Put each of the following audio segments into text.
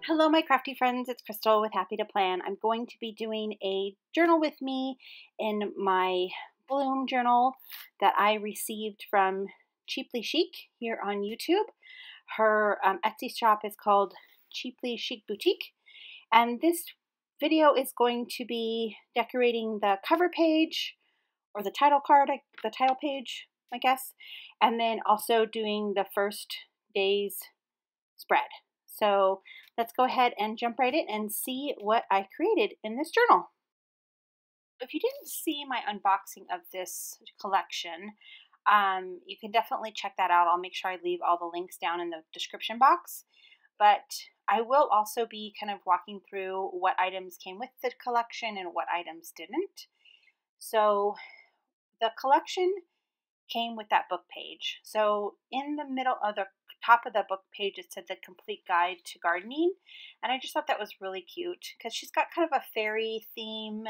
Hello, my crafty friends. It's Crystal with Happy to Plan. I'm going to be doing a journal with me in my Bloom journal that I received from Cheaply Chic here on YouTube. Her Etsy shop is called Cheaply Chic Boutique. And this video is going to be decorating the cover page or the title card, the title page, I guess, and then also doing the first day's spread. So let's go ahead and jump right in and see what I created in this journal. If you didn't see my unboxing of this collection, you can definitely check that out. I'll make sure I leave all the links down in the description box. But I will also be kind of walking through what items came with the collection and what items didn't. So the collection came with that book page. So in the middle of the top of the book page, it said the complete guide to gardening. And I just thought that was really cute because she's got kind of a fairy theme,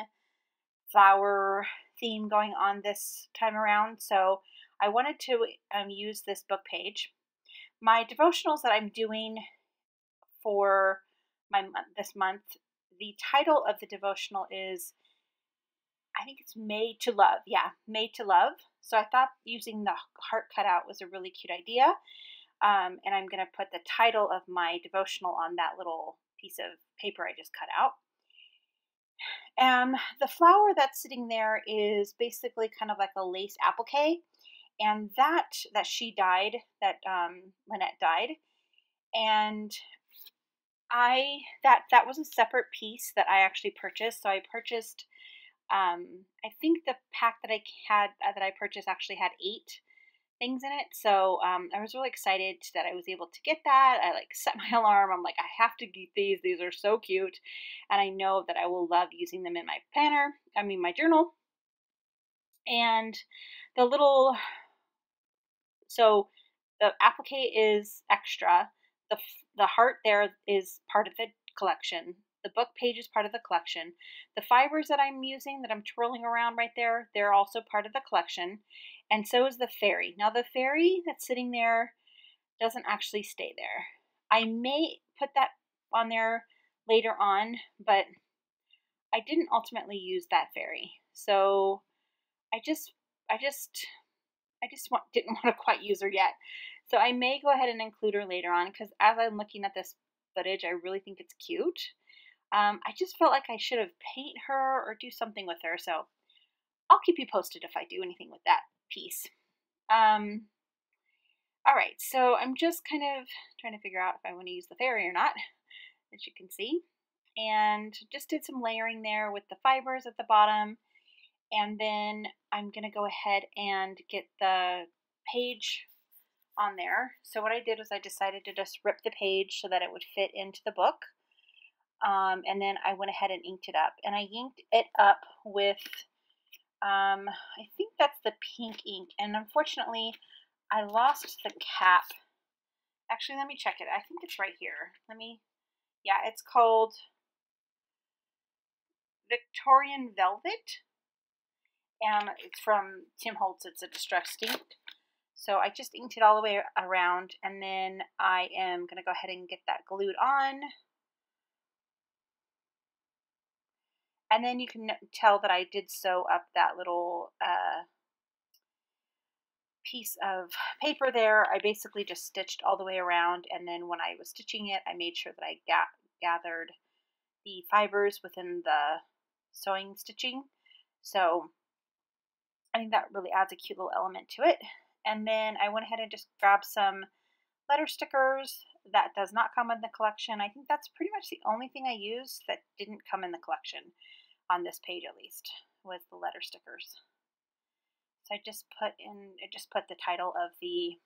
flower theme going on this time around. So I wanted to use this book page. My devotionals that I'm doing for this month, the title of the devotional is, I think it's Made to Love. Yeah, Made to Love. So I thought using the heart cutout was a really cute idea. And I'm going to put the title of my devotional on that little piece of paper I just cut out. The flower that's sitting there is basically kind of like a lace applique. And that she died, that Lynette died. And that was a separate piece that I actually purchased. So I purchased, I think the pack that I purchased actually had 8 things in it. So I was really excited that I was able to get that. I set my alarm. I'm like, I have to get these. These are so cute. And I know that I will love using them in my planner. My journal. And so the applique is extra. The heart there is part of the collection. The book page is part of the collection. The fibers that I'm using, that I'm twirling around right there, they're also part of the collection. And so is the fairy. Now the fairy that's sitting there doesn't actually stay there. I may put that on there later on, but I didn't ultimately use that fairy. So I just didn't want to quite use her yet. So I may go ahead and include her later on because as I'm looking at this footage, I really think it's cute. I just felt like I should have paint her or do something with her. So I'll keep you posted if I do anything with that piece. All right, so I'm just kind of trying to figure out if I want to use the fairy or not, as you can see. And just did some layering there with the fibers at the bottom. And then I'm going to go ahead and get the page on there. So what I did was I decided to just rip the page so that it would fit into the book. And then I went ahead and inked it up. And I inked it up with, I think that's the pink ink. And unfortunately, I lost the cap. Actually, let me check it. I think it's right here. Yeah, it's called Victorian Velvet. And it's from Tim Holtz. It's a distressed ink. So I just inked it all the way around, and then I am going to go ahead and get that glued on. And then you can tell that I did sew up that little piece of paper there. I basically just stitched all the way around, and then when I was stitching it, I made sure that I gathered the fibers within the sewing stitching. So I think that really adds a cute little element to it. And then I went ahead and just grabbed some letter stickers. That does not come in the collection. I think that's pretty much the only thing I used that didn't come in the collection, on this page at least, was the letter stickers. So I just put the title of the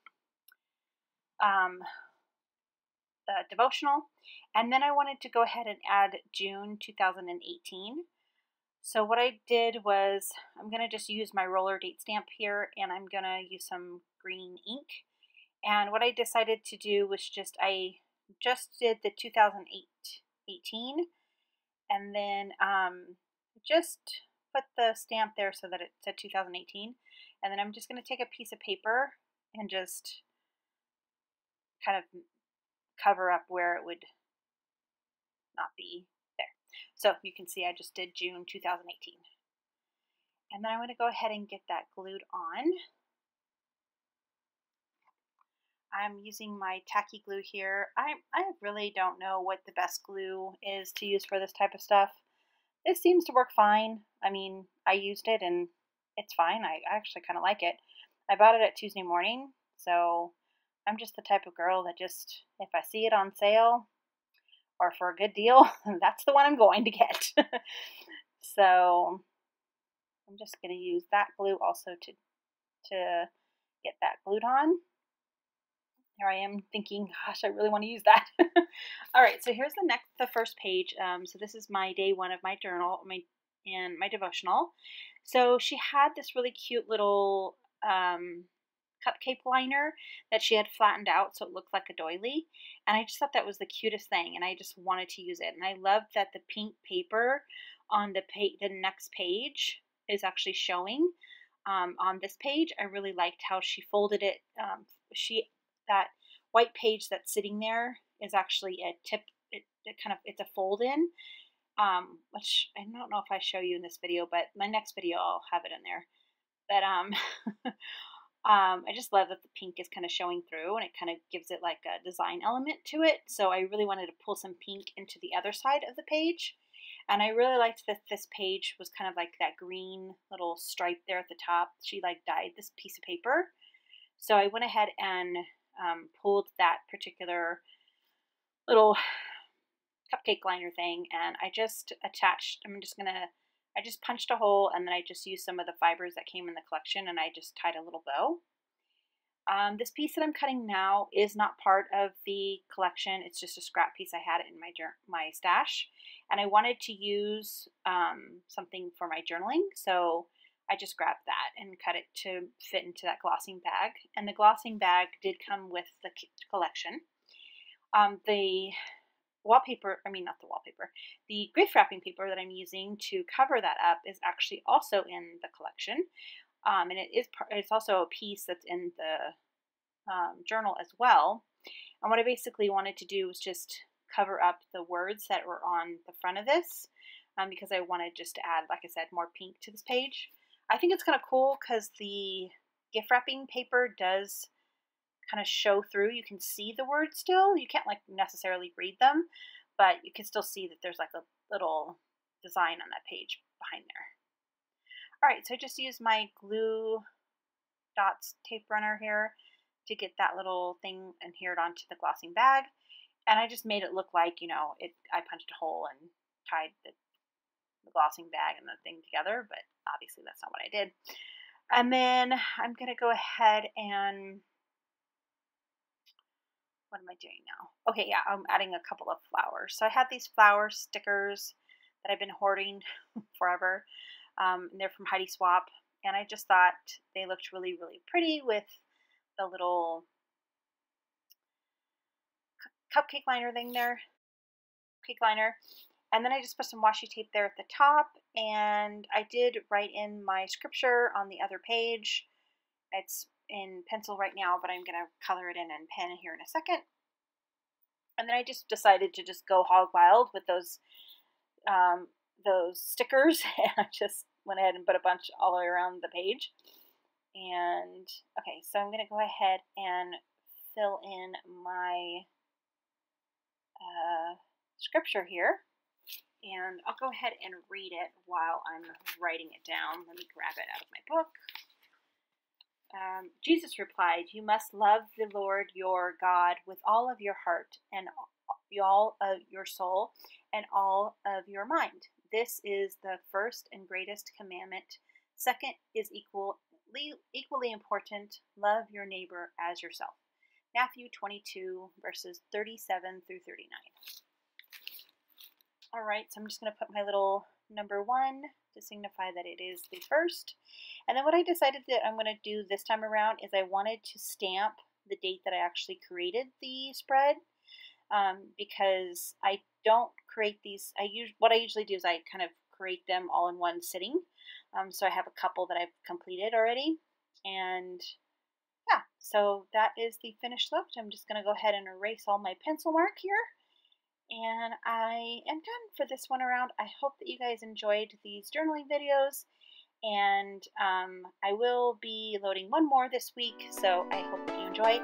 devotional, and then I wanted to go ahead and add June 2018. So what I did was, I'm going to just use my roller date stamp here, and I'm going to use some green ink. And what I decided to do was I just did the 2018, and then just put the stamp there so that it said 2018. And then I'm just going to take a piece of paper and just kind of cover up where it would not be there. So you can see I just did June 2018. And then I'm going to go ahead and get that glued on. I'm using my tacky glue here. I really don't know what the best glue is to use for this type of stuff. It seems to work fine. I mean, I used it and it's fine. I actually kind of like it. I bought it at Tuesday morning, so I'm just the type of girl that just, if I see it on sale or for a good deal, that's the one I'm going to get. So I'm just going to use that glue also to get that glued on. Here I am thinking, gosh, I really want to use that. All right, so here's the first page. So this is my day one of my journal, my devotional. So she had this really cute little cupcake liner that she had flattened out so it looked like a doily, and I just thought that was the cutest thing, and I just wanted to use it. And I loved that the pink paper on the next page is actually showing on this page. I really liked how she folded it. That white page that's sitting there is actually a tip. It's a fold in, which I don't know if I show you in this video, but my next video I'll have it in there. But I just love that the pink is kind of showing through, and it kind of gives it like a design element to it. So I really wanted to pull some pink into the other side of the page. And I really liked that this page was kind of like that green little stripe there at the top. She like dyed this piece of paper. So I went ahead and pulled that particular little cupcake liner thing, and I just attached, I just punched a hole, and then I just used some of the fibers that came in the collection, and I just tied a little bow. This piece that I'm cutting now is not part of the collection. It's just a scrap piece I had in my stash, and I wanted to use something for my journaling, so I just grabbed that and cut it to fit into that glossing bag. And the glossing bag did come with the collection. The gift wrapping paper that I'm using to cover that up is actually also in the collection. And it's also a piece that's in the journal as well. And what I basically wanted to do was just cover up the words that were on the front of this, because I wanted just to add, like I said, more pink to this page. I think it's kind of cool because the gift wrapping paper does kind of show through. You can see the words still. You can't like necessarily read them, but you can still see that there's like a little design on that page behind there. All right, so I just used my glue dots tape runner here to get that little thing adhered onto the glossing bag, and I just made it look like, I punched a hole and tied the glossing bag and the thing together, but obviously that's not what I did. And then I'm going to go ahead and, what am I doing now? Okay, yeah, I'm adding a couple of flowers. So I had these flower stickers that I've been hoarding forever. And they're from Heidi Swap, and I just thought they looked really, really pretty with the little cupcake liner thing there, cake liner. And then I just put some washi tape there at the top, and I did write in my scripture on the other page. It's in pencil right now, but I'm going to color it in pen here in a second. And then I just decided to just go hog wild with those stickers, and I just went ahead and put a bunch all the way around the page. And okay, so I'm going to go ahead and fill in my scripture here. And I'll go ahead and read it while I'm writing it down. Let me grab it out of my book. Jesus replied, "You must love the Lord your God with all of your heart and all of your soul and all of your mind. This is the first and greatest commandment. Second is equally important. Love your neighbor as yourself." Matthew 22, verses 37 through 39. All right, so I'm just going to put my little number 1 to signify that it is the first. And then what I decided that I'm going to do this time around is I wanted to stamp the date that I actually created the spread, because I don't create these. What I usually do is I kind of create them all in one sitting. So I have a couple that I've completed already. And yeah, so that is the finished look. I'm just going to go ahead and erase all my pencil mark here. And I am done for this one around. I hope that you guys enjoyed these journaling videos, and I will be loading one more this week, so I hope that you enjoy.